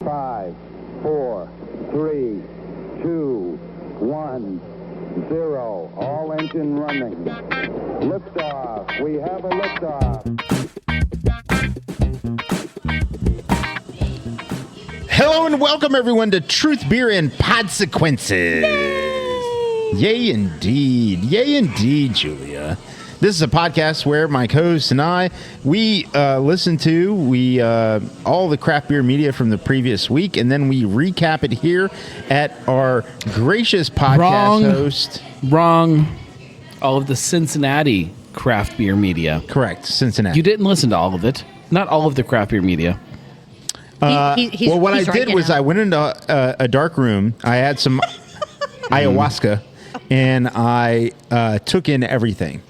5, 4, 3, 2, 1, 0. All engine running. Liftoff. We have a liftoff. Hello and welcome everyone to Truth, Beer, and Podsequences. Yay indeed, Julia. This is a podcast where my co-host and I, we listen to all the craft beer media from the previous week, and then we recap it here at our gracious podcast host. Wrong. All of the Cincinnati craft beer media. Correct, Cincinnati. You didn't listen to all of it. Not all of the craft beer media. Well, what I did was I went into a dark room. I had some ayahuasca, and I took in everything.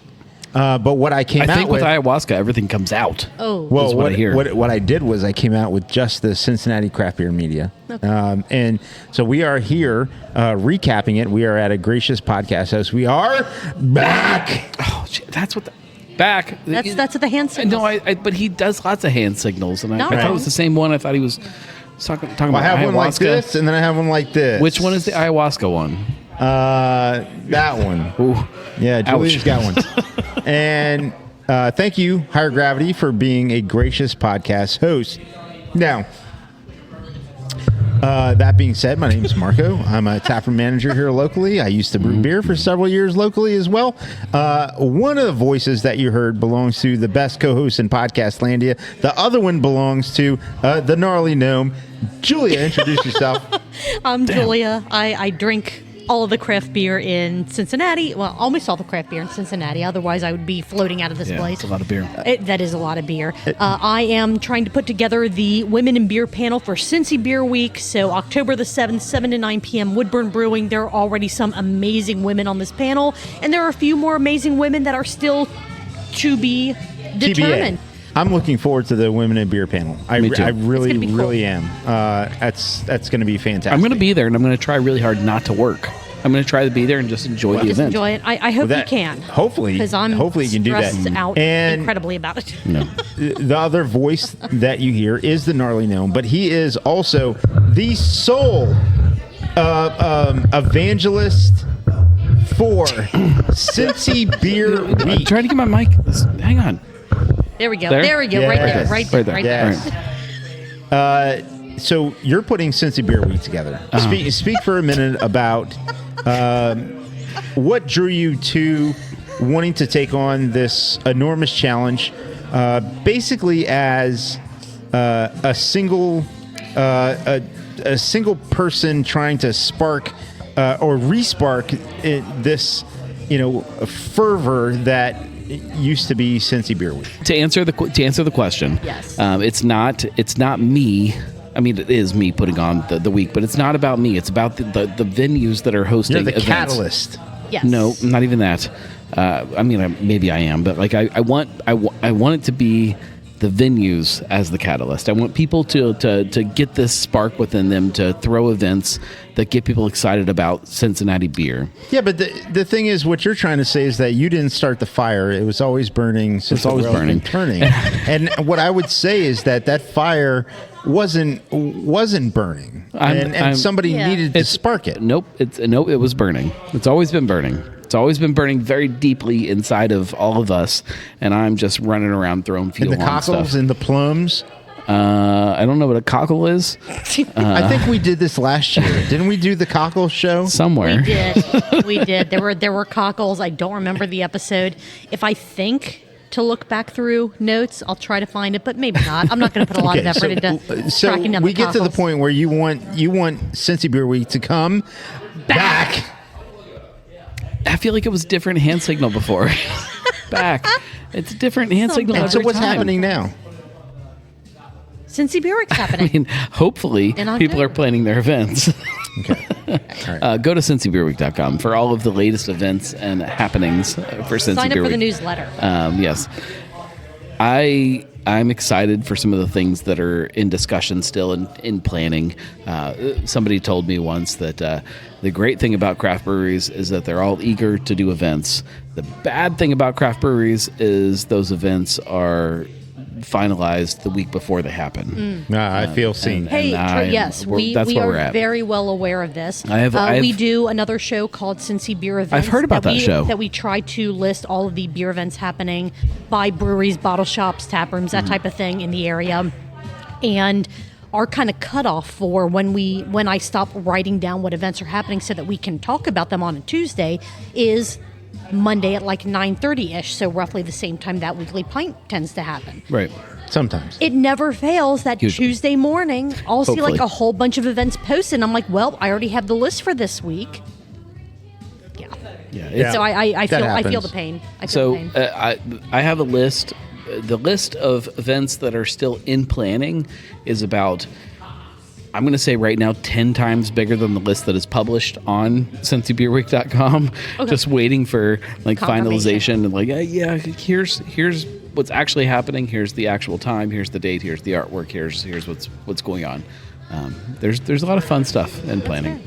But what I came out with... I think with ayahuasca, everything comes out. Oh. Well, what I hear. What I did was I came out with just the Cincinnati craft beer media. Okay. And so we are here recapping it. We are at a gracious podcast host. We are back. Oh, that's what the... Back. That's the hand signals. No, but he does lots of hand signals, and I thought it was the same one. I thought he was talking about ayahuasca. I have one like this, and then I have one like this. Which one is the ayahuasca one? That one. Ooh. Yeah, Julia's got one. And thank you, Higher Gravity, for being a gracious podcast host. Now, that being said, my name is Marco. I'm a taproom manager here locally. I used to brew beer for several years locally as well. One of the voices that you heard belongs to the best co-host in Podcastlandia. The other one belongs to the gnarly gnome. Julia, introduce yourself. I'm Julia. I drink all of the craft beer in Cincinnati. Well, almost all the craft beer in Cincinnati. Otherwise, I would be floating out of this place. It's a lot of beer. That is a lot of beer. I am trying to put together the Women in Beer panel for Cincy Beer Week. So October the 7th, 7 to 9 p.m. Woodburn Brewing. There are already some amazing women on this panel. And there are a few more amazing women that are still to be determined. TBA. I'm looking forward to the Women in Beer panel. I really, cool. really am. That's going to be fantastic. I'm going to be there, and I'm going to try really hard not to work. I'm going to try to be there and just enjoy the event. Enjoy it. I hope you can. Hopefully, because I'm hopefully you can do that. Stressed out incredibly about it. No. The other voice that you hear is the gnarly gnome, but he is also the sole evangelist for Cincy Beer Week. I'm trying to get my mic. Hang on. There we go. There? There we go. Yes. Right there. Yes. So you're putting Cincy Beer Week together. Speak for a minute about what drew you to wanting to take on this enormous challenge, basically as a single person trying to spark or respark this, fervor that used to be Cincy Beer Week. To answer the question, yes, it's not me. I mean, it is me putting on the week, but it's not about me. It's about the venues that are hosting You're the events. Catalyst. Yes. No, not even that. Maybe I am, but like I want it to be the venues as the catalyst. I want people to get this spark within them to throw events that get people excited about Cincinnati beer. Yeah, but the thing is, what you're trying to say is that you didn't start the fire. It was always burning since the world been turning. And what I would say is that fire wasn't burning, and somebody needed to spark it. Nope, it was burning. It's always been burning. It's always been burning very deeply inside of all of us, and I'm just running around throwing fuel on stuff. And the cockles and the plums. I don't know what a cockle is. I think we did this last year. Didn't we do the cockle show? Somewhere. We did. There were cockles. I don't remember the episode. If I think to look back through notes, I'll try to find it, but maybe not. I'm not going to put a lot of effort into tracking down the cockles. We get to the point where you want Cincy Beer Week to come back. I feel like it was different hand signal before. Back. It's a different hand signal every time. So what's happening now? Cincy Beer Week's happening. I mean, hopefully people are planning their events. Okay. All right. Go to cincybeerweek.com for all of the latest events and happenings for Cincy Beer Week. Sign up for the newsletter. Yes. I'm excited for some of the things that are in discussion still in planning. Somebody told me once that the great thing about craft breweries is that they're all eager to do events. The bad thing about craft breweries is those events are finalized the week before they happen. I feel seen. and Yes, we that's where we're are at. very well aware of this. I have- we do another show called Cincy Beer Events. I've heard about that show. That we try to list all of the beer events happening by breweries, bottle shops, tap rooms, that type of thing in the area. And our kind of cutoff for when I stop writing down what events are happening so that we can talk about them on a Tuesday is Monday at like 9:30ish, so roughly the same time that weekly pint tends to happen. Right. Sometimes. It never fails that Usually. Tuesday morning, I'll see like Hopefully. a whole bunch of events posted, and I'm like, well, I already have the list for this week. Yeah. Yeah. Yeah. So I feel happens. the pain. I feel So the pain. I have a list. The list of events that are still in planning is about, I'm going to say right now, 10 times bigger than the list that is published on CincyBeerWeek.com. Okay. Just waiting for like Confirmation. finalization and like, here's what's actually happening. Here's the actual time. Here's the date. Here's the artwork. Here's what's going on. There's a lot of fun stuff in planning.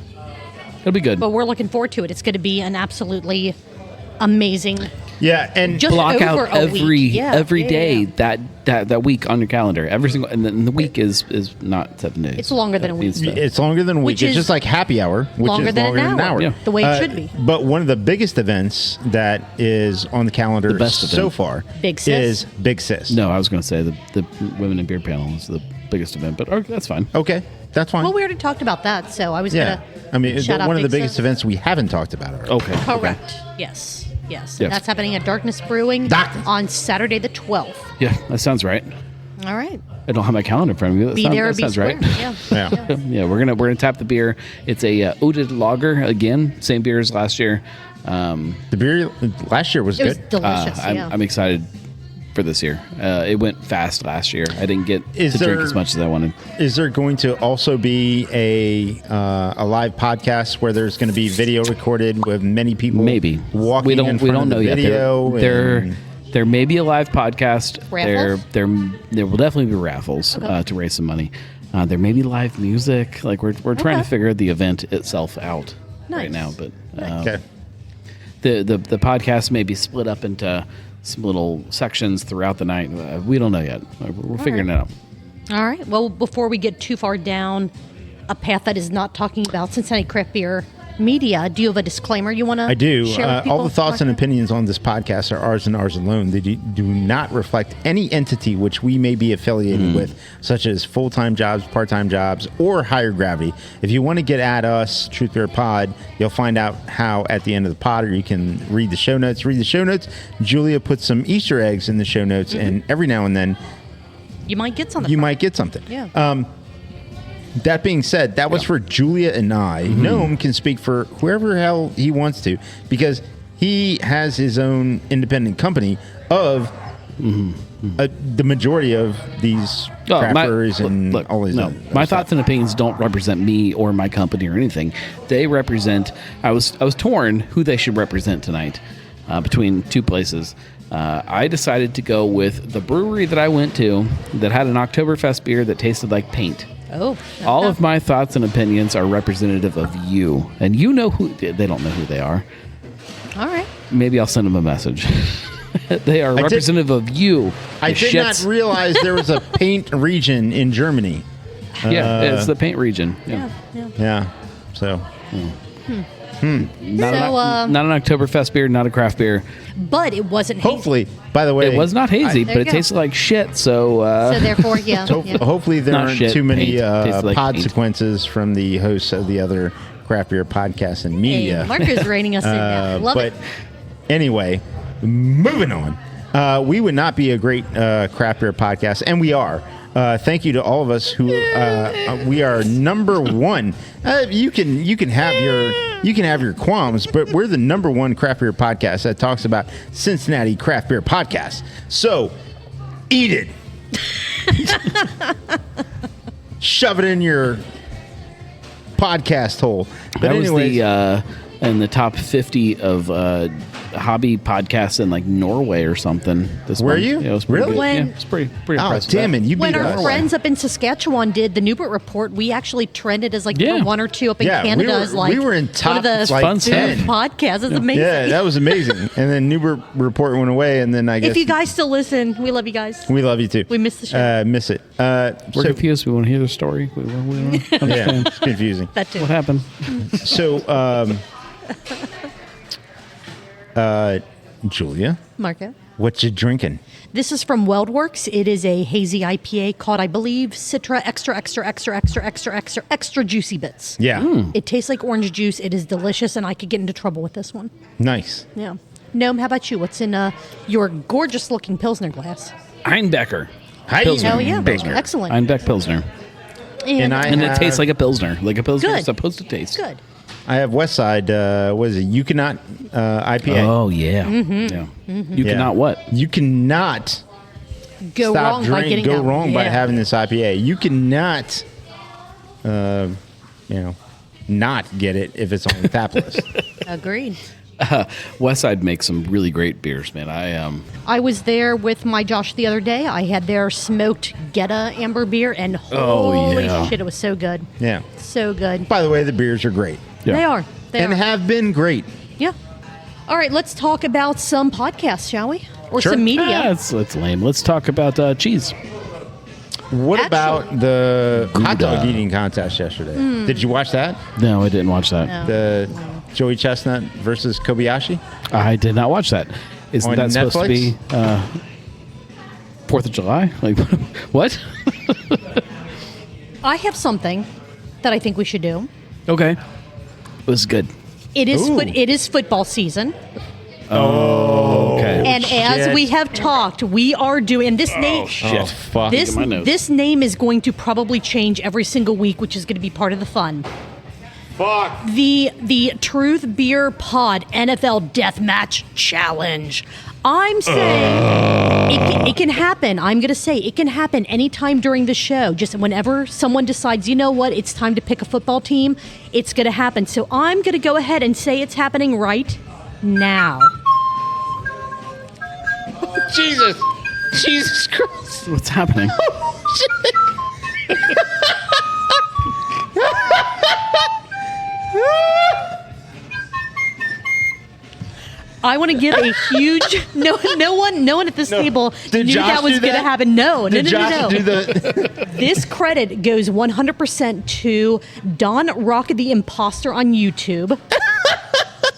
It'll be good. But we're looking forward to it. It's going to be an absolutely amazing. Yeah, and Just Block over out a week. every Yeah, day yeah. that week on your calendar. Every single, and then the week is not 7 days. It's longer than a week. it's longer than a week. Which it's is just like happy hour, which longer is than longer an than an hour. hour. Yeah. The way it should be. But one of the biggest events that is on the calendar The best so event. far Big Sis? is Big Sis. No, I was going to say the women in beer panel is the biggest event, but okay, that's fine. Okay, that's fine. Well, we already talked about that, so I was yeah. going to I mean, shout out one of the Big biggest Sis. events we haven't talked about already. Okay. Correct. Yes. Yes. And that's happening at Darkness Brewing Darkness. on Saturday the 12th. Yeah, that sounds right. All right. I don't have my calendar in front of me. That Be sounds, there or that be sounds square. right. Yeah. Yeah. Yeah, we're gonna tap the beer. It's a oated lager again, same beer as last year. The beer last year was It was good. delicious. I'm excited for this year. It went fast last year. I didn't get Is to drink there- as much as I wanted. Is there going to also be a live podcast where there's going to be video recorded with many people? Maybe walking. we don't in front of know the yet. video. There may be a live podcast. Raffles? There will definitely be raffles to raise some money. There may be live music. Like we're trying to Okay. figure the event itself out right Nice. now. But Okay. the podcast may be split up into some little sections throughout the night. We don't know yet. We're figuring it out. All right. Well, before we get too far down a path that is not talking about Cincinnati craft beer media, do you have a disclaimer you want to I do. share with people? All the thoughts and opinions on this podcast are ours and ours alone. They do not reflect any entity which we may be affiliated with, such as full-time jobs, part-time jobs, or higher gravity. If you want to get at us, Truth Beer Pod, you'll find out how at the end of the pod, or you can read the show notes. Julia puts some Easter eggs in the show notes, and every now and then You might get something. you from might it. get something. Yeah. That being said, that was for Julia and I. Gnome can speak for whoever the hell he wants to, because he has his own independent company of the majority of these craft breweries and look, all these. no, other my stuff. thoughts and opinions don't represent me or my company or anything. They represent. I was torn who they should represent tonight between two places. I decided to go with the brewery that I went to that had an Oktoberfest beer that tasted like paint. Oh. All of my thoughts and opinions are representative of you, and you know who they don't know who they are. All right. Maybe I'll send them a message. They are representative of you. I you did shits. not realize there was a paint region in Germany. Yeah, it's the paint region. Yeah. Yeah. Yeah, so Not, So, not an Oktoberfest beer, not a craft beer. But it wasn't hazy. hopefully, by the way, It was not hazy, There but you it go. tasted like shit. So, So therefore, yeah. yeah. Hopefully there Not aren't shit, too many paint. Tastes like pod paint. sequences from the hosts of the other craft beer podcasts and media. Hey, Marco's rating us in now. Love but it. anyway, moving on. We would not be a great craft beer podcast, and we are. Thank you to all of us who we are number one. You can have your qualms, but we're the number one craft beer podcast that talks about Cincinnati craft beer podcasts. So eat it, shove it in your podcast hole. But that anyways, was the in the top 50 of hobby podcast in like Norway or something. Were month. you? Yeah, it was pretty Really? good. Yeah, it's pretty Oh, impressive. damn it. You When beat our us. friends up in Saskatchewan did the Newbert Report, we actually trended as like Yeah. number 1 or 2 up in Yeah, Canada we were- as like we were in one top, of the like, Fun food 10. podcasts. It's amazing. Yeah, that was amazing. And then Newbert Report went away, and then I guess If you guys still listen, we love you guys. we love you too. We miss the show. Miss it. We're So, confused. We want to hear the story. We yeah, understand. it's confusing. That too. What happened? So, Julia, Marco. what you drinking? This is from Weldwerks. It is a hazy IPA called, I believe, Citra extra juicy bits. Yeah, It tastes like orange juice. It is delicious, and I could get into trouble with this one. nice. Yeah. Gnome, how about you? What's in your gorgeous-looking Pilsner glass? Einbecker. Hi, Pilsner. Hell yeah. Pilsner. Excellent. Einbeck Pilsner. And And it tastes like a Pilsner. Like a Pilsner Good. is supposed to taste. Good. I have Westside. What is it? You cannot IPA. Oh, yeah. Mm-hmm. Yeah. You cannot what? You cannot Go stop wrong by getting go that. wrong by Yeah. having this IPA. You cannot, not get it if it's on the tap list. Agreed. Westside makes some really great beers, man. I was there with my Josh the other day. I had their smoked Geta amber beer, and holy yeah. shit, it was so good. Yeah. So good. By the way, the beers are great Yeah. They are. They and are. have been great. Yeah. All right, let's talk about some podcasts, shall we? Or Sure. some media. It's lame. Let's talk about cheese. What Actually- about the hot dog Gouda. eating contest yesterday? Did you watch that? No, I didn't watch that. No. The Joey Chestnut versus Kobayashi? I did not watch that. Isn't On that supposed to Netflix? be 4th of July? Like, what? I have something that I think we should do. Okay. It was good. It is Ooh. it is football season, Okay. and as shit. we have talked, we are doing this name. shit. Oh, fuck. This Look at my notes. this name is going to probably change every single week, which is going to be part of the fun. Fuck. The Truth Beer Pod NFL Deathmatch Challenge. I'm saying it can happen. I'm going to say it can happen anytime during the show. Just whenever someone decides, you know what, it's time to pick a football team, it's going to happen. So I'm going to go ahead and say it's happening right now. Jesus. Jesus Christ. What's happening? I want to give a huge no one at this table Did knew Josh that was do going to that? happen. No. Did Josh do the... This credit goes 100% to Don Rock the Imposter on YouTube,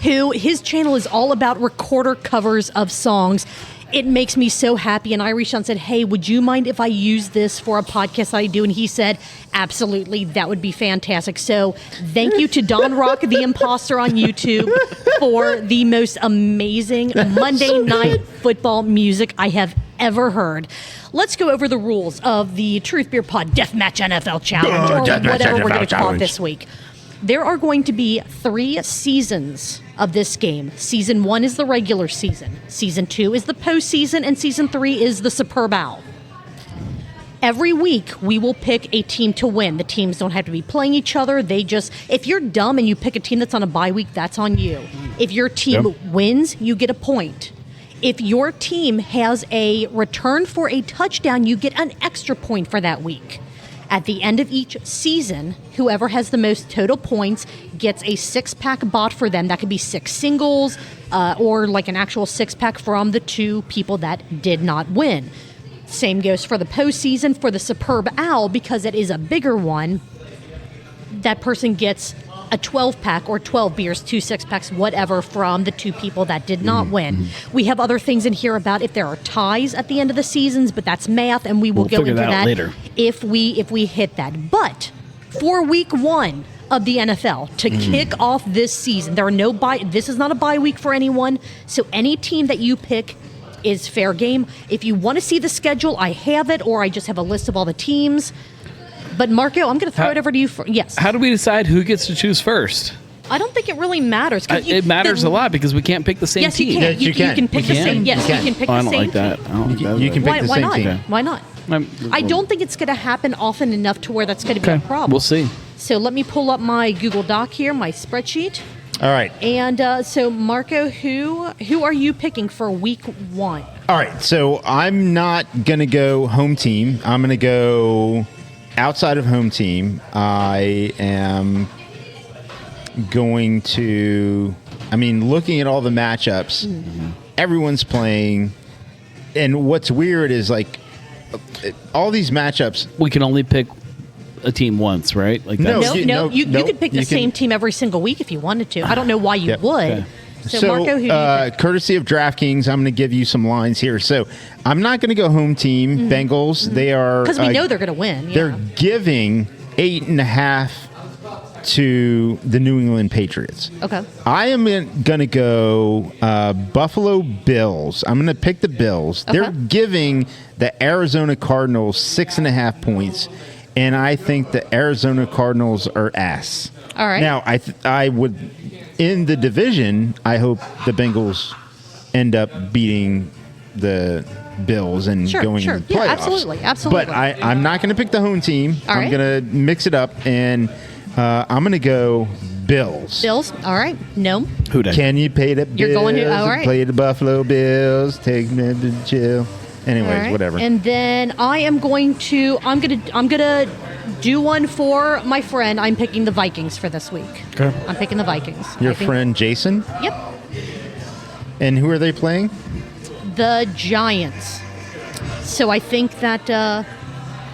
who his channel is all about recorder covers of songs. It makes me so happy. And I reached out and said, hey, would you mind if I use this for a podcast that I do? And he said, absolutely, that would be fantastic. So thank you to Don Rock the Imposter on YouTube for the most amazing Monday night football music I have ever heard. Let's go over the rules of the Truth Beer Pod Deathmatch NFL Challenge, or Deathmatch whatever we're NFL going to call it Challenge. this week. There are going to be 3 seasons of this game. Season 1 is the regular season. Season 2 is the postseason, and Season 3 is the Super Bowl. Every week, we will pick a team to win. The teams don't have to be playing each other. They just, if you're dumb and you pick a team that's on a bye week, that's on you. If your team wins, you get a point. If your team has a return for a touchdown, you get an extra point for that week. At the end of each season, whoever has the most total points gets a 6-pack bought for them. That could be 6 singles or like an actual 6-pack from the 2 people that did not win. Same goes for the postseason. For the Superb Owl, because it is a bigger one, that person gets a 12-pack or 12 beers, 2 6-packs, whatever, from the 2 people that did not win. We have other things in here about if there are ties at the end of the seasons, but that's math, and we will We'll go figure into that out that later. if we hit that. But for week 1 of the NFL to kick off this season, there are no bye. This is not a bye week for anyone, so any team that you pick is fair game. If you want to see the schedule, I have it, or I just have a list of all the teams. But Marco, I'm going to throw it over to you. Yes. How do we decide who gets to choose first? I don't think it really matters. 'Cause It matters a lot because we can't pick the same Yes, team. you can. Yes, you can. You can pick You the can? same. Yes, You you can. can pick Oh, the I don't same like that. team. I don't like that. You can pick Why, the why same not? team. Why not? I don't think it's going to happen often enough to where that's going to be Okay, a problem. we'll see. So let me pull up my Google Doc here, my spreadsheet. All right. And so, Marco, who are you picking for week 1? All right. So I'm not going to go home team. I'm going to go outside of home team. I am going to, looking at all the matchups, everyone's playing. And what's weird is like all these matchups. We can only pick a team once, right? Like No, No, you no, could pick the you same can- team every single week if you wanted to. I don't know why you Yep. would. Okay. So, Marco, who do you pick? Courtesy of DraftKings, I'm going to give you some lines here. So I'm not going to go home team. Bengals, they are Because we know they're going to win. they're Yeah. giving 8.5 to the New England Patriots. Okay. I am going to go Buffalo Bills. I'm going to pick the Bills. Okay. They're giving the Arizona Cardinals 6.5 points, and I think the Arizona Cardinals are ass. All right. Now, I would, in the division, I hope the Bengals end up beating the Bills and Sure, going sure. into the Yeah, playoffs. absolutely. But I'm not going to pick the home team. All I'm right. going to mix it up, and I'm going to go Bills. Bills. All right. No. Who did? Can you pay the Bills? You're going to- all right. Play the Buffalo Bills. Take them to chill. Anyways, All right. whatever. And then I'm gonna do one for my friend. I'm picking the Vikings for this week. Okay. I'm picking the Vikings. Your I think- friend Jason? Yep. And who are they playing? The Giants. So I think that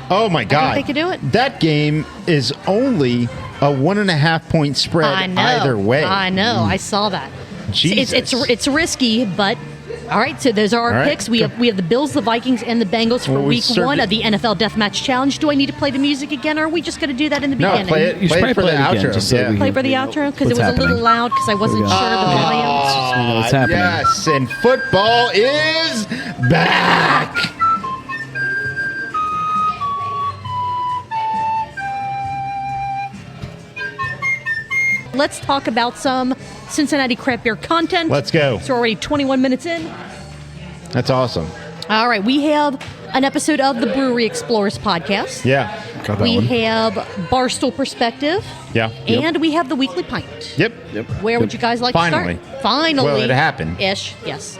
Oh my God! they could do it. That game is only a 1.5 point spread I know. either way. I know. I saw that. Jesus. It's risky, but all right. So those are our All right. picks. We have the Bills, the Vikings, and the Bengals for Well, we week started- 1 of the NFL Deathmatch Challenge. Do I need to play the music again, or are we just going to do that in the No, beginning? play it. You should Play it for probably the play it again, outro. just so Yeah. we Play for the outro because it was What's a little happening? loud because I wasn't sure of the volume. Just wanna know what's happening. Yes, and football is back. Let's talk about some Cincinnati craft beer content. Let's go. So we're already 21 minutes in. That's awesome. All right, we have an episode of the Brewery Explorers podcast. Yeah. Got that We one. have Barstool Perspective. Yeah. And we have the Weekly Pint. Yep. Where would you guys like Finally. to start? Finally. Well, it happened. Ish, yes.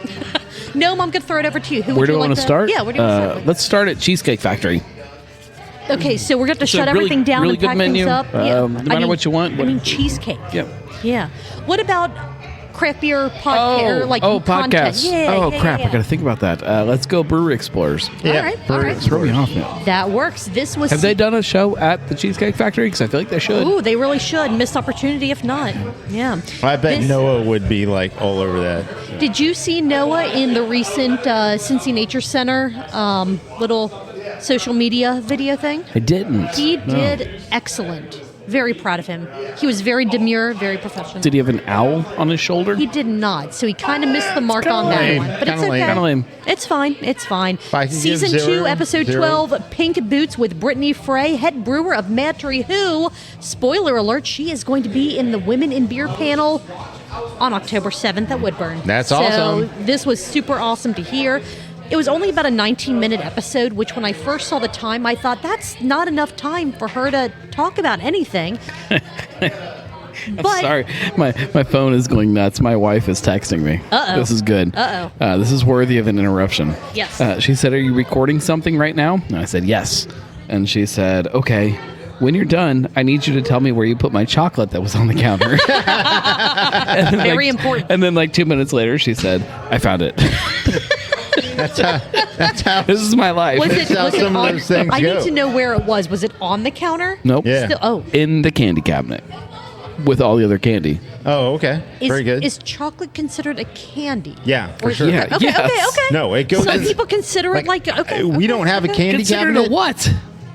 Gnome, I'm going to throw it over to you. Who Where would do you I like want to start? Yeah, where do you want to start? with? Let's start at Cheesecake Factory. Okay, so we're going to It's a shut really- everything down really and good pack menu. things up. No matter what you want. I mean, cheesecake. Yep. Yeah. What about craft beer podcast? Content? podcasts. Yeah, Crap! yeah. I got to think about that. Let's go Brewery Explorers. Yeah. all right. Throw me off now. That works. This was. Have they done a show at the Cheesecake Factory? Because I feel like they should. Ooh, they really should. Missed opportunity if not. Yeah. I bet This- Noah would be like all over that. Did you see Noah in the recent Cincy Nature Center little social media video thing? I didn't. He No. did excellent. Very proud of him. He was very demure, very professional. Did he have an owl on his shoulder? He did not, so he kind of missed the mark kinda on that lame. one. But it's Kinda lame. okay. Kinda lame. It's fine. It's fine. I can give Season 2, 0, episode 0. 12, Pink Boots with Brittany Fray, head brewer of MadTree, who, spoiler alert, she is going to be in the Women in Beer panel on October 7th at Woodburn. That's so awesome. This was super awesome to hear. It was only about a 19-minute episode, which when I first saw the time, I thought that's not enough time for her to talk about anything. But Sorry, my phone is going nuts. My wife is texting me. Uh-oh. This is good. Uh-oh. This is worthy of an interruption. Yes. She said, "Are you recording something right now?" And I said, "Yes." And she said, "Okay. When you're done, I need you to tell me where you put my chocolate that was on the counter." And then, Very important. And then, 2 minutes later, she said, "I found it." That's how. This is my life. was That's it, how was it some of on, those things I go. need to know where it was. Was it on the counter? Nope. Yeah. Still, In the candy cabinet with all the other candy. Oh, okay. Very good. Is chocolate considered a candy? Yeah, for Or is sure. it- Yeah, Okay, yes. okay. No, it goes Some in- people consider it like okay. we don't have a candy Considered cabinet. a what?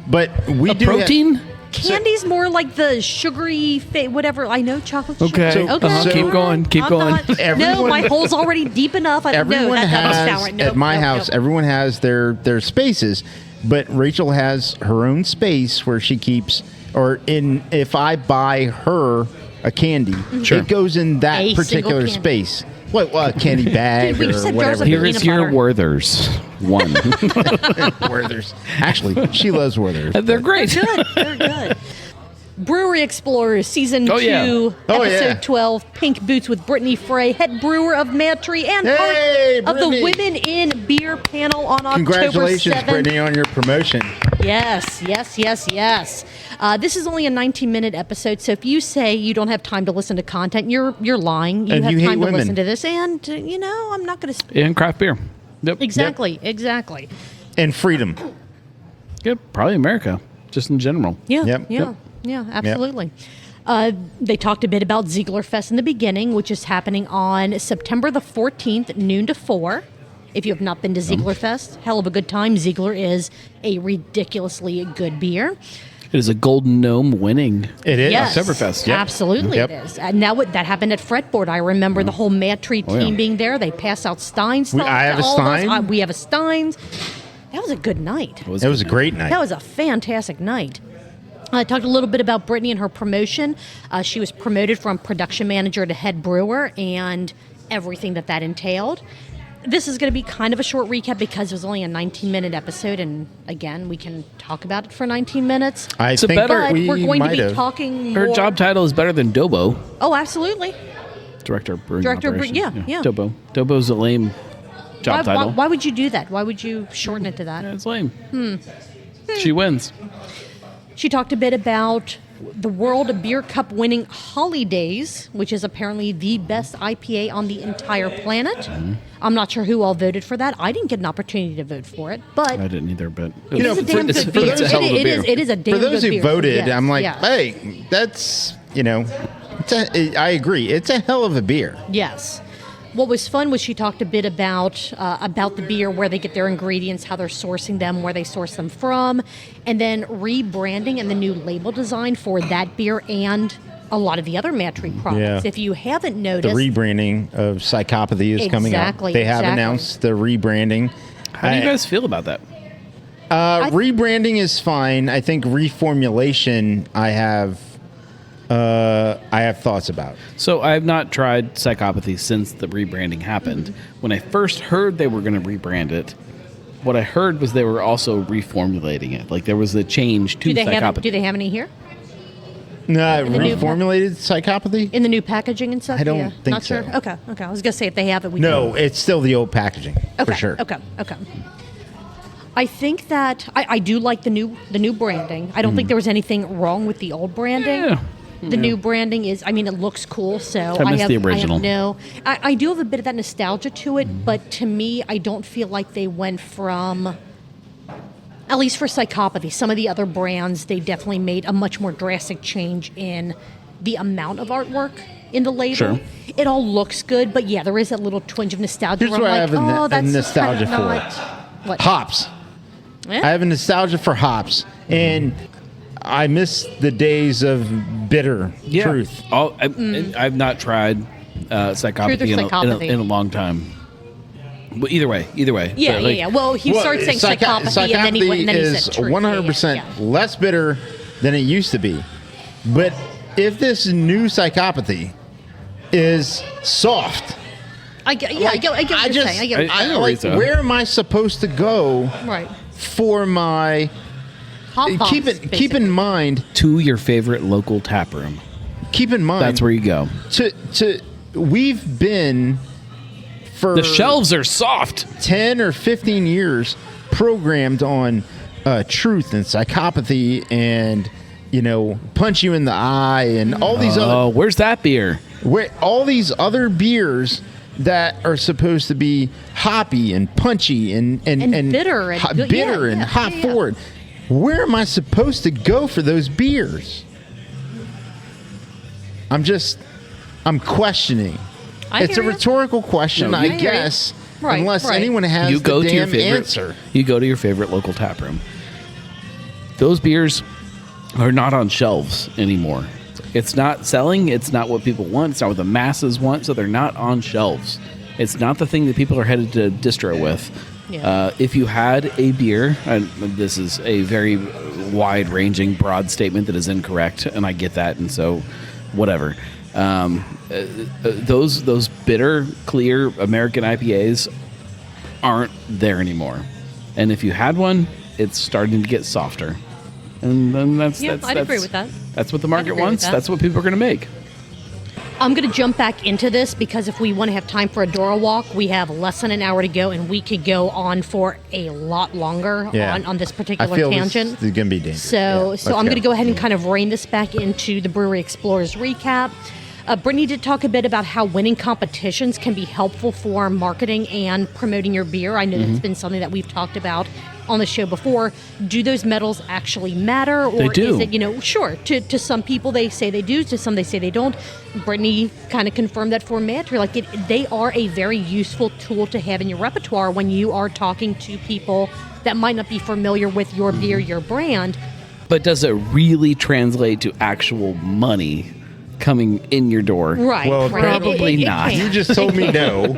But we A do protein? Candy's more like the sugary, whatever. I know chocolate's Okay. sugary. Okay. Uh-huh. Keep going, keep I'm going. not- no, Everyone- my hole's already deep enough. I don't know. Everyone That doesn't has sound right. Nope, at my nope, house. nope. Everyone has their spaces, but Rachel has her own space where she keeps. Or if I buy her a candy, Sure. it goes in that A particular single candy. space. What candy bag Dude, we just or have jars whatever. of Here peanut is your butter. Werther's one. Werther's. Actually, she loves Werther's. They're great. Good. They're good. Brewery Explorers, Season 2, yeah. Episode 12, Pink Boots with Brittany Fray, head brewer of MadTree, and Hey, part of the Brittany. Women in Beer panel on October 7th. Congratulations, Brittany, on your promotion. Yes. This is only a 19-minute episode, so if you say you don't have time to listen to content, you're lying. You And have you hate time to women. listen to this, and, I'm not going to... And craft beer. Yep. Exactly. And freedom. Yep. Probably America, just in general. Yeah, Yep. yeah, absolutely. They talked a bit about Ziegler Fest in the beginning, which is happening on September the 14th, noon to 4. If you have not been to Ziegler Fest, hell of a good time. Ziegler is a ridiculously good beer. It is a Golden Gnome winning. It is. Yes, Oktoberfest, yep. absolutely Yep. it is. And now that happened at Fretboard, I remember the whole MadTree team being there. They pass out Steins. I have a Stein. We have a Steins. That was a good night. It was a great night. That was a fantastic night. I talked a little bit about Brittany and her promotion. She was promoted from production manager to head brewer and everything that entailed. This is going to be kind of a short recap because it was only a 19-minute episode, and again, we can talk about it for 19 minutes. I It's a think better- But we we're going to might be have. talking Her more. job title is better than Dobo. Oh, absolutely. Director of Brewing Director of Bre- Operations. yeah. Dobo. Dobo's a lame job title. Why would you do that? Why would you shorten it to that? Yeah, it's lame. She wins. She talked a bit about the World Beer Cup winning Holidays, which is apparently the best IPA on the entire planet. Mm-hmm. I'm not sure who all voted for that. I didn't get an opportunity to vote for it, but I didn't either, but it is a damn it's, good beer. it's a hell of a It beer. is. It is a damn For those good who beer. voted, Yes, I'm like, yes. hey, that's, I agree. It's a hell of a beer. Yes. What was fun was she talked a bit about the beer, where they get their ingredients, how they're sourcing them, where they source them from, and then rebranding and the new label design for that beer and a lot of the other MadTree products. Yeah. If you haven't The noticed, rebranding of Psychopathy is coming up. Exactly, They have exactly. announced the rebranding. How do you guys feel about that? Rebranding is fine. I think reformulation, I have thoughts about. So I have not tried Psychopathy since the rebranding happened. When I first heard they were going to rebrand it, what I heard was they were also reformulating it. Like there was a change to do they Psychopathy. have any here No, the new- reformulated Psychopathy? in the new packaging and stuff? I don't Yeah. think Not sure. so. Okay. I was gonna say if they have it, we No, it's still the old packaging, can. for sure. Okay. I think that I do like the new branding. I don't think there was anything wrong with the old branding. Yeah. The new branding is, it looks cool. So I miss the original. I do have a bit of that nostalgia to it, but to me, I don't feel like they went from, at least for Psychopathy, some of the other brands, they definitely made a much more drastic change in the amount of artwork in the label. Sure. It all looks good, but yeah, there is that little twinge of nostalgia. Here's where what I I'm have like, a that's nostalgia kind of for. not- What? Hops. Eh? I have a nostalgia for hops, and I miss the days of bitter truth. I've not tried Psychopathy, Truth or Psychopathy? in a long time. But either way. Yeah, But, yeah. Well, he started saying Psychopathy, and then he went and then he is said truth. 100% Yeah. less bitter than it used to be. But if this new Psychopathy is soft, I get what you're saying. I get what you're saying. So. where am I supposed to go Right. for my? Hop bombs, Keep basically. in mind. To your favorite local tap room. Keep in mind. That's where you go. We've been for The shelves are soft. 10 or 15 years programmed on truth and Psychopathy and punch you in the eye and all these Oh, where's that beer? all these other beers that are supposed to be hoppy and punchy and bitter and good. bitter Yeah, and yeah, hop yeah. forward. Where am I supposed to go for those beers? I'm questioning. It's a hear ya. rhetorical question, No, I you- guess, Right, unless right. anyone has You go the to your damn favorite answer. You go to your favorite local tap room. Those beers are not on shelves anymore. It's not selling. It's not what people want. It's not what the masses want. So they're not on shelves. It's not the thing that people are headed to distro with. Yeah. If you had a beer, and this is a very wide-ranging, broad statement that is incorrect, and I get that, and so whatever. Those bitter, clear American IPAs aren't there anymore. And if you had one, it's starting to get softer. And then I'd agree with that. That's what the I'd market agree with wants. that. That's what people are going to make. I'm going to jump back into this because if we want to have time for a Dora walk, we have less than an hour to go, and we could go on for a lot longer on this particular I feel tangent. This is going to be dangerous. So Let's I'm going to go ahead and kind of rein this back into the Brewery Explorers recap. Brittany did talk a bit about how winning competitions can be helpful for marketing and promoting your beer. I know that's been something that we've talked about on the show before. Do those medals actually matter? Or They do. is it, sure, to some people they say they do, to some they say they don't. Brittany kind of confirmed that for MadTree. Like they are a very useful tool to have in your repertoire when you are talking to people that might not be familiar with your beer, your brand. But does it really translate to actual money coming in your door? Right. Well, right. probably It not. can. You just told me no.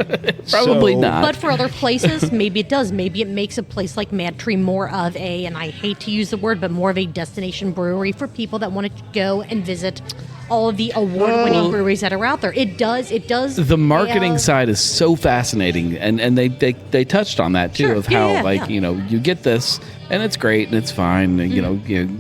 Probably So- not. But for other places, maybe it does. Maybe it makes a place like MadTree more of a, and I hate to use the word, but more of a destination brewery for people that want to go and visit all of the award-winning breweries that are out there. It does. The marketing have- side is so fascinating, and they touched on that too, Sure. of how Yeah. you get this and it's great and it's fine, and Mm-hmm.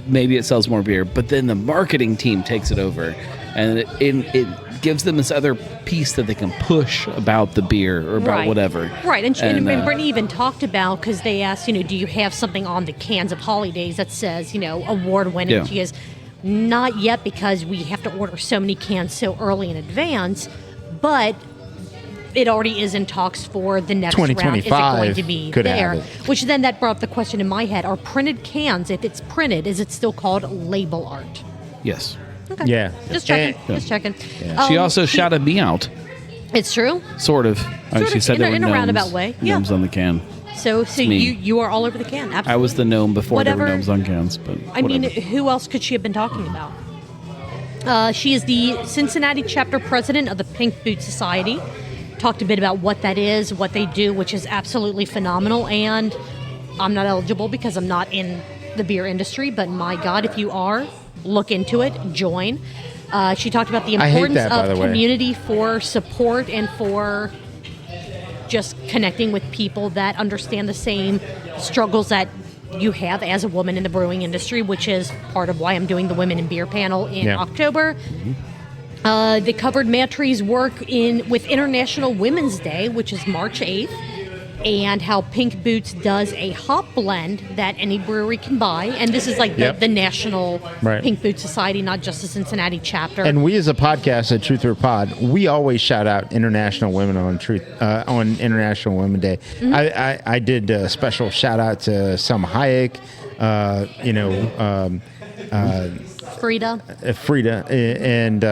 maybe it sells more beer, but then the marketing team takes it over, and it gives them this other piece that they can push about the beer or about whatever. Right, and And, Brittany even talked about, because they asked, do you have something on the cans of holidays that says, award-winning? Yeah. She goes, not yet, because we have to order so many cans so early in advance, but it already is in talks for the next round. Is it 2025 going to be could there? have it. Which then that brought up the question in my head, are printed cans, if it's printed, is it still called label art? Yes. Okay. Yeah. Just checking. And- Just checking. She also shouted me out, It's true. sort of. Sort She of, said in there a- were in a gnomes, roundabout way. Yeah. gnomes on the can. So me. you are all over the can. Absolutely. I was the gnome before there were Whatever. gnomes on cans, but I mean, whatever. who else could she have been talking about? She is the Cincinnati chapter president of the Pink Boot Society. Talked a bit about what that is, what they do, which is absolutely phenomenal. And I'm not eligible because I'm not in the beer industry, but my God, if you are, look into it, join. She talked about the I hate importance that, by of the way. community for support and for just connecting with people that understand the same struggles that you have as a woman in the brewing industry, which is part of why I'm doing the Women in Beer panel in Yeah. October. They covered MadTree's work with International Women's Day, which is March 8th, and how Pink Boots does a hop blend that any brewery can buy. And this is like Yep. the national Right. Pink Boot Society, not just the Cincinnati chapter. And we, as a podcast at Truth or Pod, we always shout out international women on on International Women's Day. Mm-hmm. I did a special shout out to Selma Hayek, Frida. Frida, and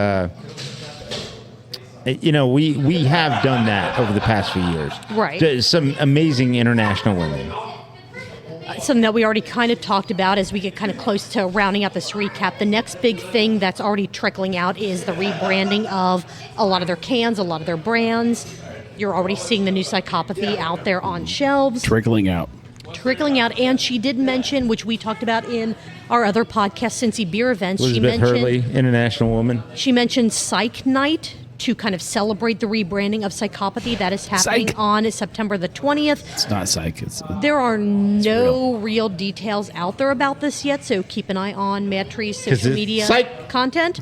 we have done that over the past few years. Right. There's some amazing international women. Something that we already kind of talked about as we get kind of close to rounding out this recap. The next big thing that's already trickling out is the rebranding of a lot of their cans, a lot of their brands. You're already seeing the new Psychopathy out there on shelves. Trickling out. And she did mention, which we talked about in our other podcast, Cincy Beer events. Elizabeth Hurley, international woman. She mentioned Psych Night to kind of celebrate the rebranding of Psychopathy. That is happening Psych. on September the 20th. It's not psych. It's There are no real details out there about this yet, so keep an eye on MadTree's 'Cause social it's media psych. content.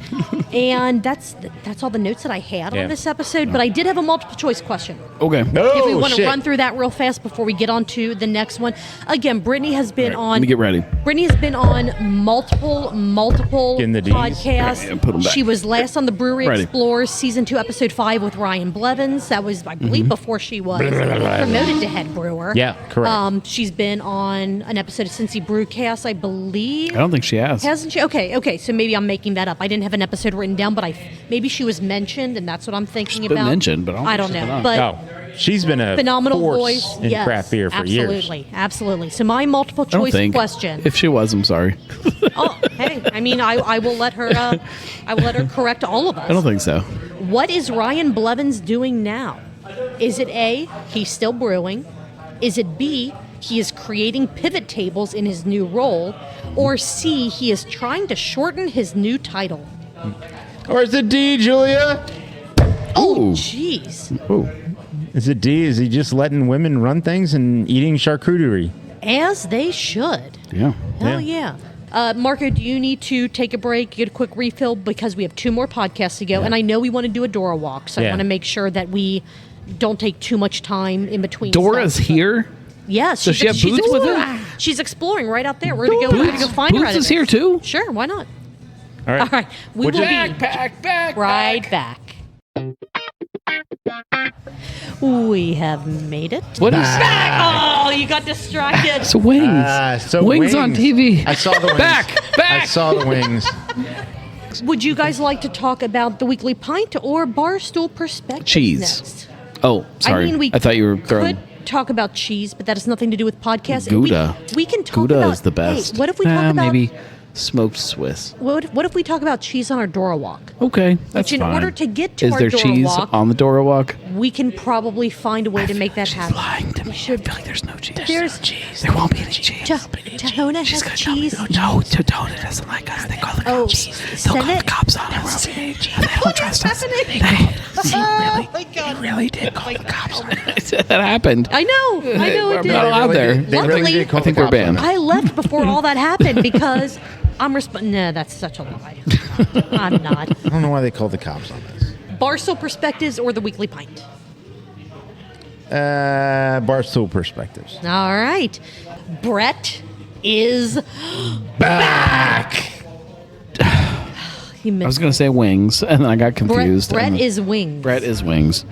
And that's all the notes that I had Yeah. on this episode. But I did have a multiple choice question. okay. If we want to shit. run through that real fast before we get on to the next one. Again, Brittany has been Let on. me get ready. Brittany has been on multiple Getting the Ds. podcasts. Yeah, put 'em back. She was last on the Brewery Ready. Explorers season 2, episode 5 with Ryan Blevins. That was, I believe, before she was promoted to head brewer. Yeah, correct. She's been on an episode of Cincy Brewcast, I believe. I don't think she has. Hasn't she? Okay. So maybe I'm making that up. I didn't have an episode written down, but maybe she was mentioned, and that's what I'm thinking been about. mentioned, but I don't think she's know. been on. But Oh, she's been a phenomenal force voice in yes, craft beer for years. Absolutely. So my multiple I don't choice think. question. If she was, I'm sorry. Oh, hey, I mean, I will let her. I will let her correct all of us. I don't think so. What is Ryan Blevins doing now? Is it A, he's still brewing? Is it B, he is creating pivot tables in his new role? Or C, he is trying to shorten his new title? Or is it D, Julia? Ooh. Jeez. Ooh. Is it D? Is he just letting women run things and eating charcuterie? As they should. Yeah. Hell yeah. Marco, do you need to take a break, get a quick refill? Because we have 2 more podcasts to go. And I know we want to do a Dora walk. So I want to make sure that we don't take too much time in between. Dora's here? Yes. Does she have Boots with her? She's exploring right out there. We're going to go find her. Boots is here too? Sure, why not? All right. All right. We will be Back. right back. We have made it. What is Oh, you got distracted. So wings. Wings on TV. I saw the wings. Back. I saw the wings. Would you guys like to talk about the weekly pint or Barstool perspective Cheese. next? Oh, sorry. I thought you were throwing. Could talk about cheese, but that has nothing to do with podcasts. Gouda. We can talk Gouda about. is the best. Hey, what if we talk about maybe smoked Swiss? What if we talk about cheese on our Dora walk? Okay, that's Which in fine. order to get to is our there Dora cheese walk, on the Dora walk? we can probably find a way to make that happen. Lying to me. We should. I feel like there's no cheese. There's no cheese. There won't be any cheese. Tahona has cheese. No, Tahona doesn't like us. They call the cops. They'll call the cops on him. They don't trust us. Oh my God! He really did call the cops. That happened. I know it We're did. not allowed there. They really Luckily, did call I think the we're cops on banned. us. I left before all that happened because I'm No, that's such a lie. I'm not. I don't know why they called the cops on this. Barstool Perspectives or the Weekly Pint? Barstool Perspectives. All right. Bret is Back. He I was going to say wings, and then I got confused. Bret is wings. Bret is wings.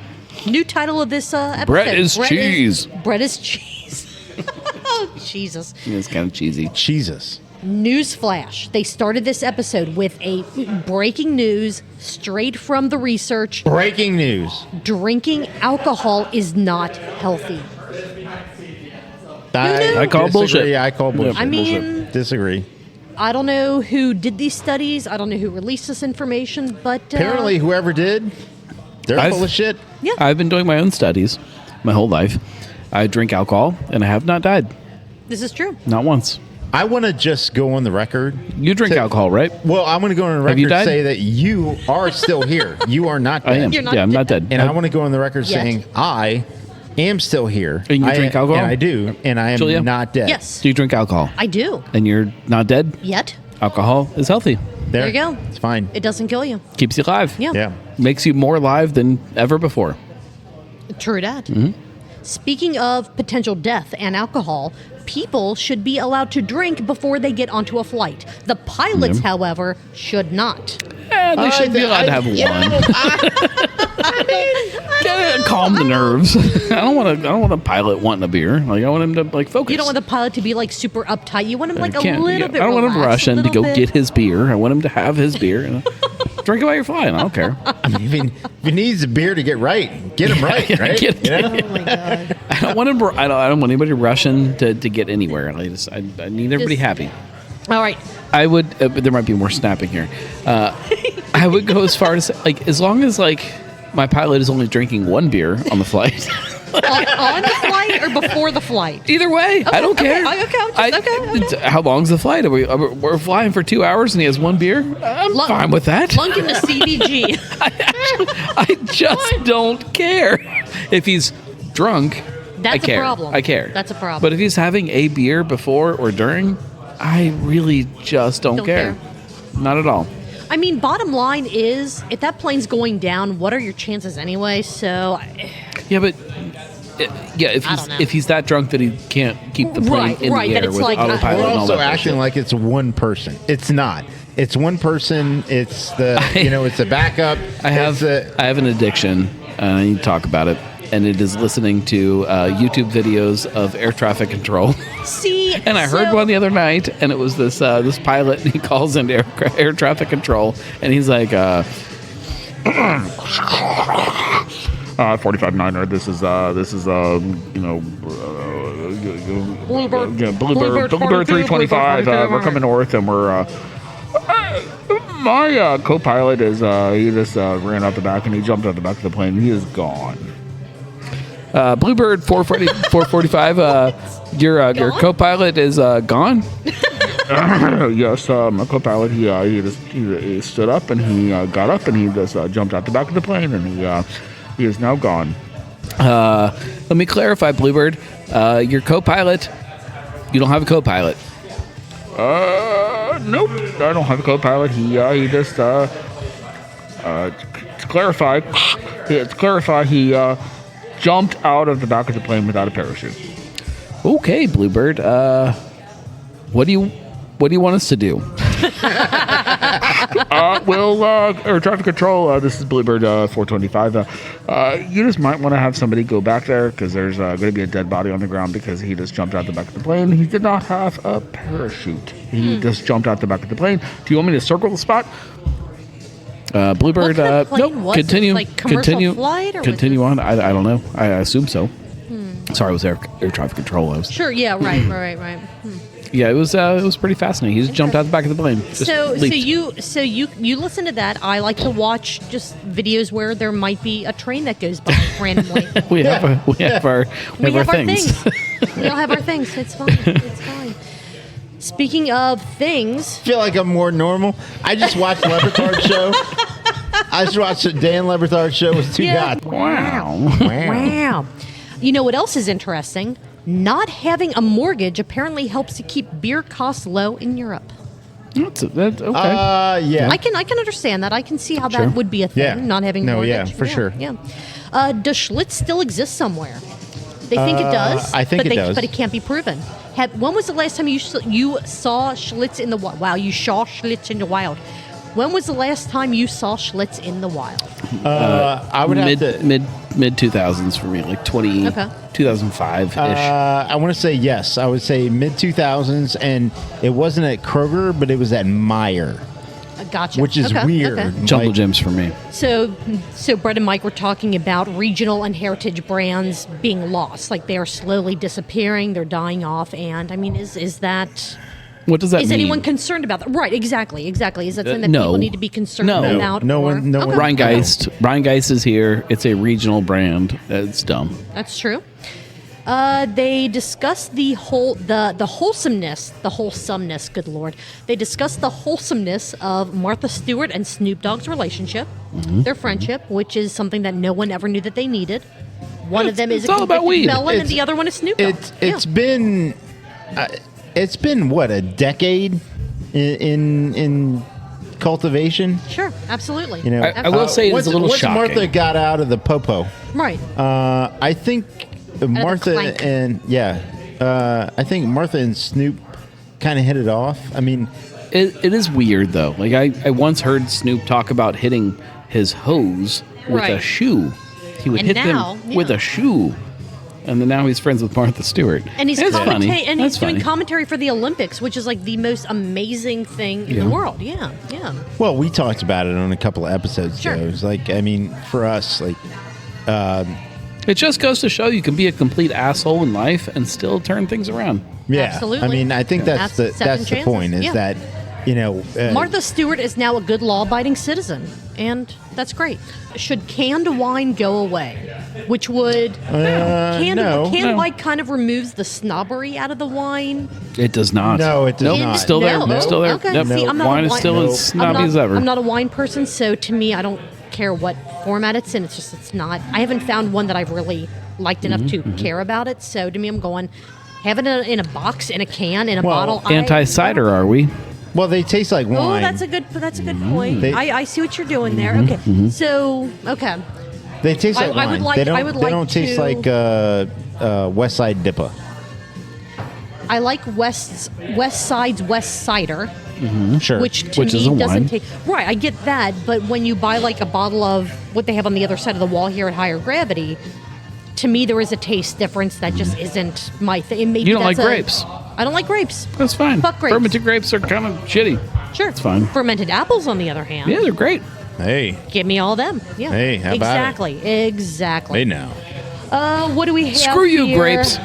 New title of this episode. Bret is cheese. Bret is cheese. Oh, Jesus. It's kind of cheesy. Jesus. Newsflash. They started this episode with a breaking news straight from the research. Breaking news. Drinking alcohol is not healthy. I call disagree. bullshit. I call bullshit. I mean, Disagree. I don't know who did these studies. I don't know who released this information, but Apparently, whoever did, they're full of shit. Yeah. I've been doing my own studies my whole life. I drink alcohol, and I have not died. This is true. Not once. I want to just go on the record. You drink alcohol, right? Well, I'm going to go on the Have you record and died? say that you are still here. You are not dead. I am. You're not I'm not dead. dead. And I want to go on the record Yet. saying I am still here. And you drink alcohol? And I do. And I am Julia? not dead. Yes, Do you drink alcohol? I do. And you're not dead? Yet. Alcohol is healthy. There you go. It's fine. It doesn't kill you. Keeps you alive. Yeah. Yeah. Makes you more alive than ever before. True that. Mm-hmm. Speaking of potential death and alcohol, people should be allowed to drink before they get onto a flight. The pilots, however, should not. They should be allowed to have one. Calm the nerves. I don't want a pilot wanting a beer. Like I want him to focus. You don't want the pilot to be super uptight. You want him a little bit. I don't want him relaxed, rushing a to little go bit. get his beer. I want him to have his beer. Drink it while you're flying. I don't care. I mean, if he needs a beer to get right, get him right, right? Get- You know? Oh my God. I don't want him. I don't want anybody rushing to get anywhere. I need everybody happy. All right. I would. But there might be more snapping here. I would go as far as as long as my pilot is only drinking one beer on the flight. On the flight or before the flight? Either way, I don't care. Okay. How long's the flight? We're flying for 2 hours and he has one beer. I'm fine with that. Lunk him to CBG. I just don't care. If he's drunk, That's I care. a problem. I care. That's a problem. But if he's having a beer before or during, I really just don't care. Not at all. I mean, bottom line is, if that plane's going down, what are your chances anyway? So, Yeah, but if I don't know. he's that drunk that he can't keep the plane in right, the that air it's with like- autopilot We're and all also that acting bullshit. like it's one person. It's not. It's one person. It's it's the backup. I have an addiction. I need to talk about it, and it is listening to YouTube videos of air traffic control. see, And I heard one the other night, and it was this pilot, and he calls into air traffic control, and he's like, 45-9er, this is Bluebird 325, we're coming north, and we're, my co-pilot is, he just ran out the back, and he jumped out the back of the plane, and he is gone. Bluebird 445, your co-pilot is gone? Yes, my co-pilot, he stood up and he got up and he just jumped out the back of the plane and he is now gone. Let me clarify, Bluebird. Your co-pilot, you don't have a co-pilot. Nope, I don't have a co-pilot. He just to clarify, he jumped out of the back of the plane without a parachute. Okay, Bluebird. What do you want us to do? Air traffic control. This is Bluebird 425. You just might want to have somebody go back there because there's going to be a dead body on the ground because he just jumped out the back of the plane. He did not have a parachute. He just jumped out the back of the plane. Do you want me to circle the spot? Bluebird. What kind of plane nope. was it? Continue. Like commercial flight, or continue on. I don't know. I assume so. Sorry, it was air traffic control. Sure. Yeah. Right. Yeah, it was pretty fascinating. He just jumped out the back of the plane. So you listen to that. I like to watch just videos where there might be a train that goes by randomly. we have our things. We all have our things. It's fine. It's fine. Speaking of things, I feel like I'm more normal. I just watched Lebertard show. I just watched the Dan Lebertard show with two guys. Wow. You know what else is interesting? Not having a mortgage apparently helps to keep beer costs low in Europe. That's okay. Yeah. I can understand that. I can see how that would be a thing. Yeah. Not having a mortgage. Yeah, for sure. Yeah. Does Schlitz still exist somewhere? They think it does. I think it does, but it can't be proven. When was the last time you saw Schlitz in the wild? Wow, you saw Schlitz in the wild. When was the last time you saw Schlitz in the wild? I would have to mid 2000s for me, like 2005 ish. I want to say yes. I would say mid 2000s, and it wasn't at Kroger, but it was at Meijer, Gotcha. which is weird. Okay. Jungle Gyms for me. So Brett and Mike were talking about regional and heritage brands being lost, like they are slowly disappearing, they're dying off, and I mean, is that? What does that mean? Is anyone concerned about that? Right, exactly. Is that something that no. people need to be concerned about? No one. Okay. Ryan Geist is here. It's a regional brand. It's dumb. That's true. They discussed the wholesomeness. Good Lord. They discussed the wholesomeness of Martha Stewart and Snoop Dogg's relationship, their friendship, which is something that no one ever knew that they needed. One of them is a all about weed. felon, and the other one is Snoop Dogg. It's been what, a decade in cultivation. Sure, absolutely. You know, I will say it's a little shocking. Once Martha got out of the popo, Right. I think Martha clank. I think Martha and Snoop kind of hit it off. I mean, it is weird though. Like I once heard Snoop talk about hitting his hose with a Right. shoe. He would And hit now, them with a shoe. And then now he's friends with Martha Stewart. And he's It's funny. and he's That's doing funny. commentary for the Olympics, which is like the most amazing thing in the world. Yeah. well, we talked about it on a couple of episodes Sure. ago. It was like, I mean, for us, like, It just goes to show you can be a complete asshole in life and still turn things around. yeah. Absolutely. I mean, I think that's the Second chances. point is Yeah. that, you know, Martha Stewart is now a good law-abiding citizen, and that's great. Should canned wine go away? Which would canned No. wine kind of removes the snobbery out of the wine. It does not. No, it does not. Still there. No? Still there. Okay. Yep. See, I'm not Wine a is still as snobby as ever. I'm not a wine person, so to me, I don't care what format it's in. It's not. I haven't found one that I've really liked enough to care about it. So to me, I'm going have it in a box, in a can, in a bottle. Anti-cider, are we? well, they taste like wine. Oh, that's a good point. They- I see what you're doing there. Okay, so okay. They taste like I would wine. like- they don't. I would they like don't taste to- like West Side Dippa. I like West Side's West Cider, Sure. which to Which me is a doesn't wine. take. Right, I get that, but when you buy like a bottle of what they have on the other side of the wall here at Higher Gravity, to me there is a taste difference that just isn't my thing. You don't like grapes. I don't like grapes. That's fine. Fuck grapes. Fermented grapes are kind of shitty. Sure, It's fine. Fermented apples, on the other hand, Yeah, they're great. Hey. give me all them. Yeah, Hey, how about it? Exactly. now. What do we have? Screw you, here? grapes.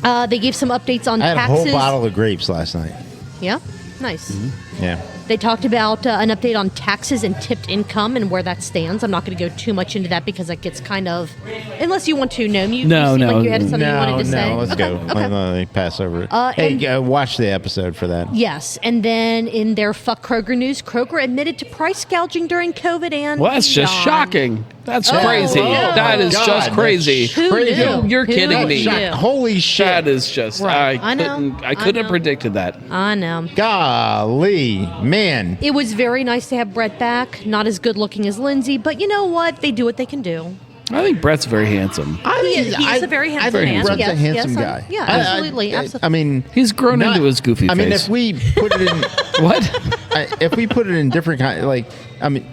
They gave some updates on I had a taxes. whole bottle of grapes last night. Yeah, nice. Yeah. They talked about an update on taxes and tipped income and where that stands. I'm not going to go too much into that because that gets kind of, unless you want to, Gnome. You seem like you had something you wanted to say. let's Okay, go. okay. Let me pass over it. and- Hey, watch the episode for that. Yes, and then in their Fuck Kroger news, Kroger admitted to price gouging during COVID and Well, that's just beyond. shocking. That's crazy. no. That is God, just crazy. Who Crazy. knew? You're Who kidding me. knew? Holy shit. That is just. Right. I know. I couldn't have know. predicted that. I know. Golly, man. It was very nice to have Bret back. Not as good looking as Lindsay, but you know what? They do what they can do. I think Brett's very handsome. He is a very handsome man. Brett's Yes, a handsome yes, guy. yeah, absolutely, absolutely. I mean, He's grown not- into his goofy I face. mean, if we put it in, What? if we put it in different kind, like, I mean,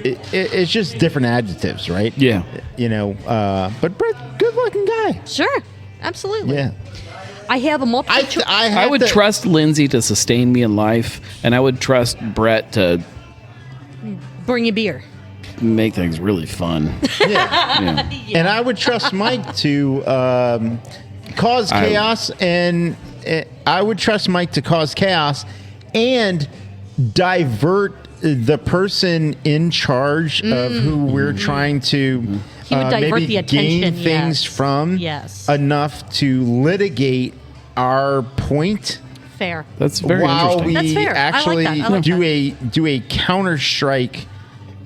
it's just different adjectives, right? Yeah. You know, but Brett, good-looking guy. Sure, absolutely. Yeah. I have a multiple. I would trust Lindsay to sustain me in life, and I would trust Bret to bring you beer. make things really fun. Yeah. And I would trust Mike to cause chaos, and I would trust Mike to cause chaos and divert the person in charge of who we're trying to He would divert maybe the attention, gain things yes. from Yes. enough to litigate our point Fair. That's very while interesting. That's we fair. I like actually that. I like do a counter strike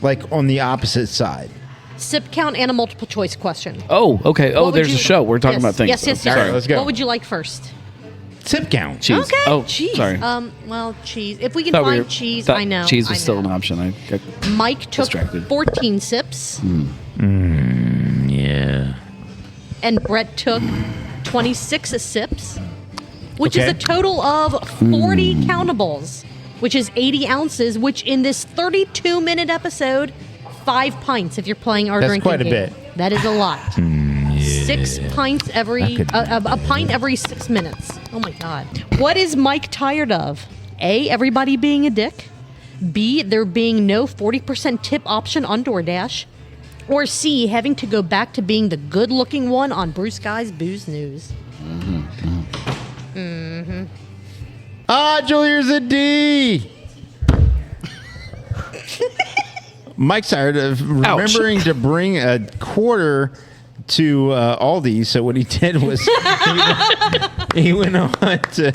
like on the opposite side. Sip count and a multiple choice question. Oh, okay. Oh, What would there's you- a show. We're talking Yes, about things. Yes, yes, yes. All right, let's go. What would you like first? Sip count. Cheese. Okay. Oh, cheese. sorry. Well, cheese. If we can Thought we find were- cheese, thought I know. Cheese was I still know. an option. I got Mike took distracted. 14 sips, Yeah. and Bret took 26 sips, which is Okay. a total of 40 countables, which is 80 ounces, which in this 32-minute episode, 5 pints if you're playing our That's drinking quite a game. bit. That is a lot. 6 pints every, a pint every 6 minutes. Oh my God. What is Mike tired of? A, everybody being a dick. B, there being no 40% tip option on DoorDash. Or C, having to go back to being the good-looking one on Bruce Guy's Booze News. Julia's a D. Mike's tired of remembering to bring a quarter to Aldi. So what he did was he went on to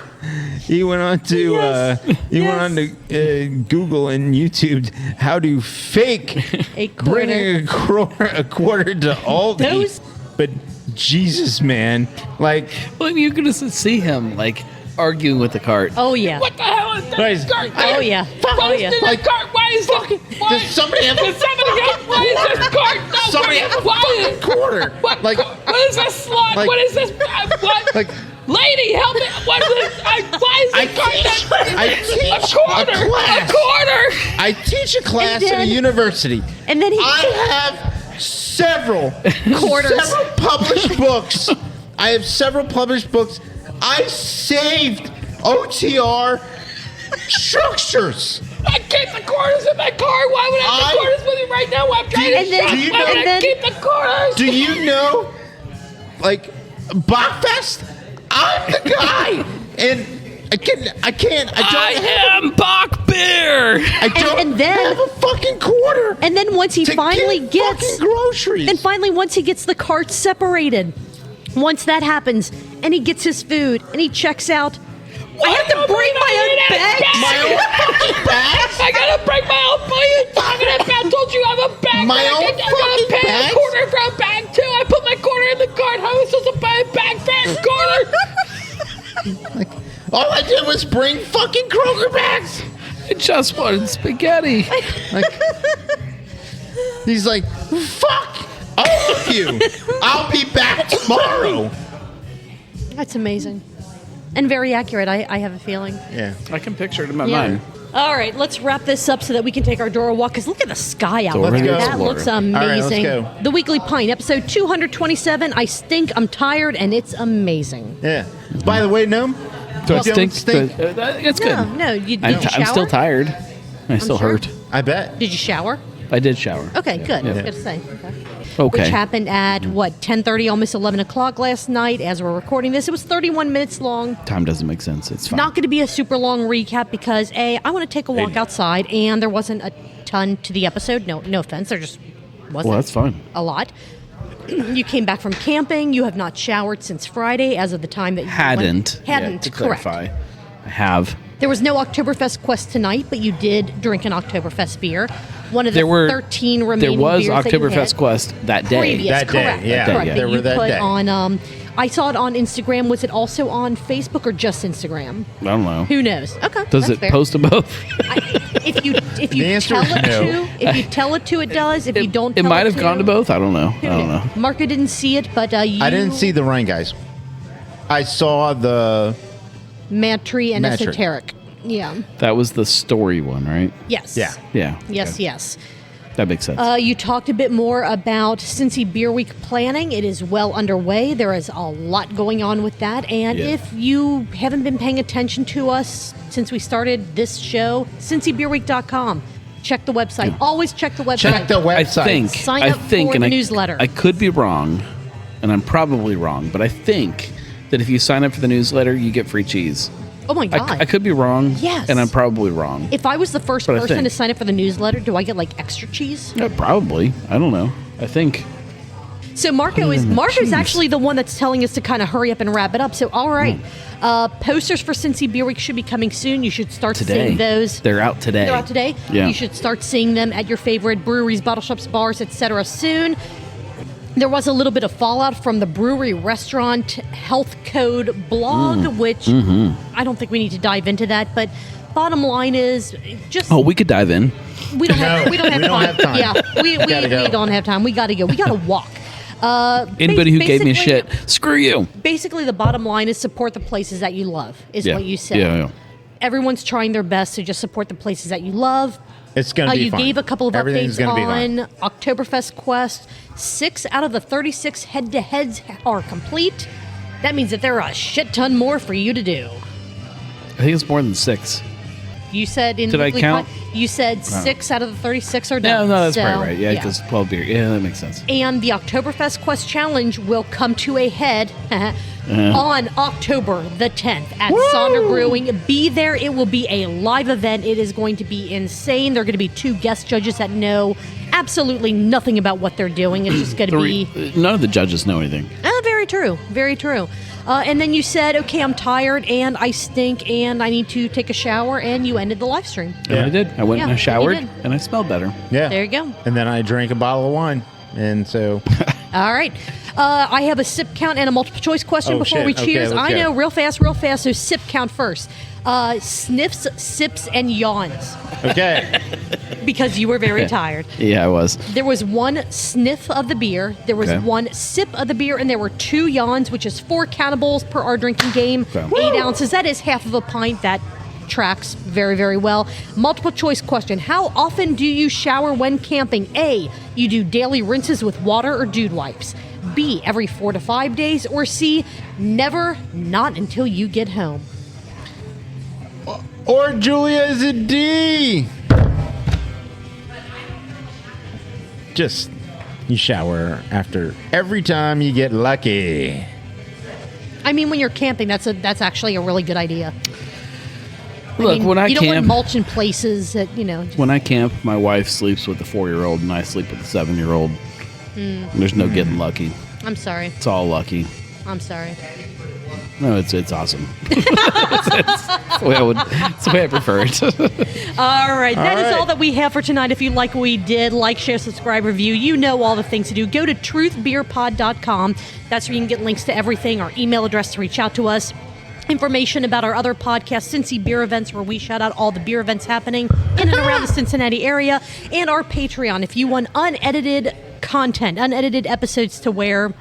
Google and YouTube how to fake A bring quarter. a quarter to Aldi. Those- But Jesus, man, like Well, you're gonna see him like arguing with the cart. Oh, yeah. What the hell is Guys, this cart? Oh, yeah. Oh, yeah. Like, Cart? Why is this? Why? does somebody have a Does somebody have? Why is this cart? No, somebody have a why fucking is quarter? what? Like, What is this slot? like- What is this? What? like. Lady, help me! What is this? Why is I this cart? teach a quarter. a class. A quarter. I teach a class And at a then- university. And then he... I have several Quarters. published books. I have several published books. I saved OTR structures. I keep the quarters in my car. Why would I have the quarters with me right now? I'm trying And to then- shop. do you Why know- would and I then- keep the quarters? Do you know, like, Bachfest? I'm the guy, and I am Bach Beer. don't and then- have a fucking quarter. And then once he to finally get gets... fucking groceries. And finally, once he gets the carts separated, once that happens, and he gets his food, and he checks out, I have to bring my own bags. my own fucking bags. I gotta bring my own. What are you talking about? I told you I have a bag. My own I gotta fucking pay bags? a quarter for a bag too. I put my quarter in the cart. How am I supposed to buy a bag for a quarter? All I did was bring fucking Kroger bags. I just wanted spaghetti. Like, he's like, fuck all of you. I'll be back tomorrow. That's amazing. And very accurate, I have a feeling. Yeah. I can picture it in my Yeah. mind. All right, let's wrap this up so that we can take our Dora walk. Because look at the sky out Dora there. the That Explorer. looks All right, let's amazing. go. The Weekly Pint, episode 227. I stink, I'm tired, and it's amazing. Yeah. By the way, Gnome, Do I you don't stink. It's good. No, you did I'm, you shower? I'm still tired. I still sure. hurt. I bet. Did you shower? I did shower. Okay, Yeah. good. Yeah. Good to say. Okay. Okay. Which happened at, 10:30, almost 11 o'clock last night as we're recording this. It was 31 minutes long. Time doesn't make sense. It's fine. Not going to be a super long recap because, A, I want to take a walk outside, and there wasn't a ton to the episode. No offense. There just wasn't Well, that's fine. a lot. You came back from camping. You have not showered since Friday as of the time that you Hadn't. Hadn't, yet, to correct. clarify. I have. There was no Oktoberfest quest tonight, but you did drink an Oktoberfest beer. One of the There were 13 remaining There was beers that you Oktoberfest had. quest that day. Previous, That day, correct. yeah. Correct, Yeah. that There you were that put day. on. I saw it on Instagram. Was it also on Facebook or just Instagram? I don't know. Who knows? Okay, Does that's it fair. post to both? If you The answer tell is it no. to, if you tell it to, it does. If you don't, It tell might have gone to both. I don't know. I don't know. Marco didn't see it, but you. I didn't see the rain, guys. I saw the MadTree and MadTree. Esoteric. Yeah. That was the story one, right? Yes. Yeah. Yeah. Yes. Okay. Yes. That makes sense. You talked a bit more about Cincy Beer Week planning. It is well underway. There is a lot going on with that. And Yeah. if you haven't been paying attention to us since we started this show, cincybeerweek.com. Check the website. Always check the website. check the website. Sign up for the newsletter. I could be wrong, and I'm probably wrong, but I think that if you sign up for the newsletter, you get free cheese. Oh my God. I could be wrong. Yes. And I'm probably wrong. If I was the first But I person think- to sign up for the newsletter, do I get like extra cheese? Yeah, probably. I don't know. I think. So Marco's cheese. actually the one that's telling us to kind of hurry up and wrap it up. So all right, posters for Cincy Beer Week should be coming soon. You should start Today. seeing those. They're out today. They're out today. Yeah. You should start seeing them at your favorite breweries, bottle shops, bars, etc. soon. There was a little bit of fallout from the brewery restaurant health code blog, which I don't think we need to dive into that. But bottom line is, just Oh, we could dive in. we don't have No, we don't have we don't time. have time. Yeah, we gotta go. don't have time. We got to go. We got to walk. Anybody who gave me basically- shit, screw you. Basically, the bottom line is support the places that you love, is Yeah. what you said. Yeah, yeah. Everyone's trying their best to just support the places that you love. It's going to be You fun. gave a couple of Everything's updates gonna be fun. on Oktoberfest Quest. 6 out of the 36 head-to-heads are complete. That means that there are a shit ton more for you to do. I think it's more than 6. You said in Did I Weekly count? You said 6 out of the 36 are No, done. no, that's So, probably right. Yeah, because 12 beer. Yeah, that makes sense. And the Oktoberfest Quest Challenge will come to a head on October the 10th at Sonder Brewing. Be there. It will be a live event. It is going to be insane. There are going to be 2 guest judges that know absolutely nothing about what they're doing. It's just going to be... None of the judges know anything. Very true. Very true. And then you said, okay, I'm tired and I stink and I need to take a shower, and you ended the live stream. And I did. I went Yeah, and I you showered, did. and I smelled better. Yeah. There you go. And then I drank a bottle of wine. And so, All right. I have a sip count and a multiple choice question Oh, before shit. we Okay, cheers. let's I go. know, real fast. So sip count first. Sniffs, sips, and yawns, okay. because you were very tired. Yeah, I was. There was 1 sniff of the beer, there was Okay. 1 sip of the beer, and there were 2 yawns, which is 4 countables per our drinking game. Okay. 8 ounces. That is half of a pint. That tracks very, very well. Multiple choice question. How often do you shower when camping? A, you do daily rinses with water or dude wipes. B, every 4 to 5 days. Or C, never, not until you get home. Or Julia is a D. Just, you shower after every time you get lucky. I mean, when you're camping, that's actually a really good idea. Look, mean, when I you don't want camp, mulch in places that, when I camp, my wife sleeps with the 4-year-old, and I sleep with the 7-year-old. There's no getting lucky. I'm sorry. It's all lucky. I'm sorry. No, it's awesome. it's the way I prefer it. All right. That is right. all that we have for tonight. If you like what we did, like, share, subscribe, review. You know all the things to do. Go to truthbeerpod.com. That's where you can get links to everything, our email address to reach out to us, information about our other podcasts, Cincy Beer events, where we shout out all the beer events happening in and around the Cincinnati area, and our Patreon. If you want unedited content, unedited episodes to where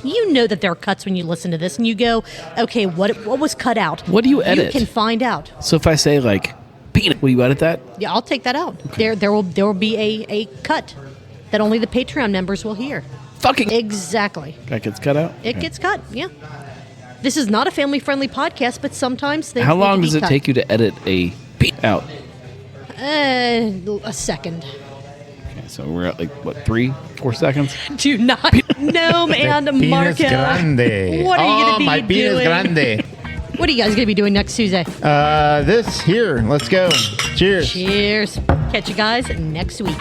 you know that there are cuts when you listen to this and you go, okay, what was cut out? What do you edit? You can find out. So if I say, like, peanut, will you edit that? Yeah, I'll take that out. There will be a cut that only the Patreon members will hear. Fucking Exactly. that gets cut out? It gets cut. Yeah. This is not a family-friendly podcast, but sometimes things How need long to be does it cut. take you to edit a peanut out? A second. Okay, so we're at, like, what, 3-4 seconds? Do not Gnome and Penis Marco. grande. What are you oh, going to be my penis doing? grande. What are you guys going to be doing next Tuesday? This here. Let's go. Cheers. Cheers. Catch you guys next week.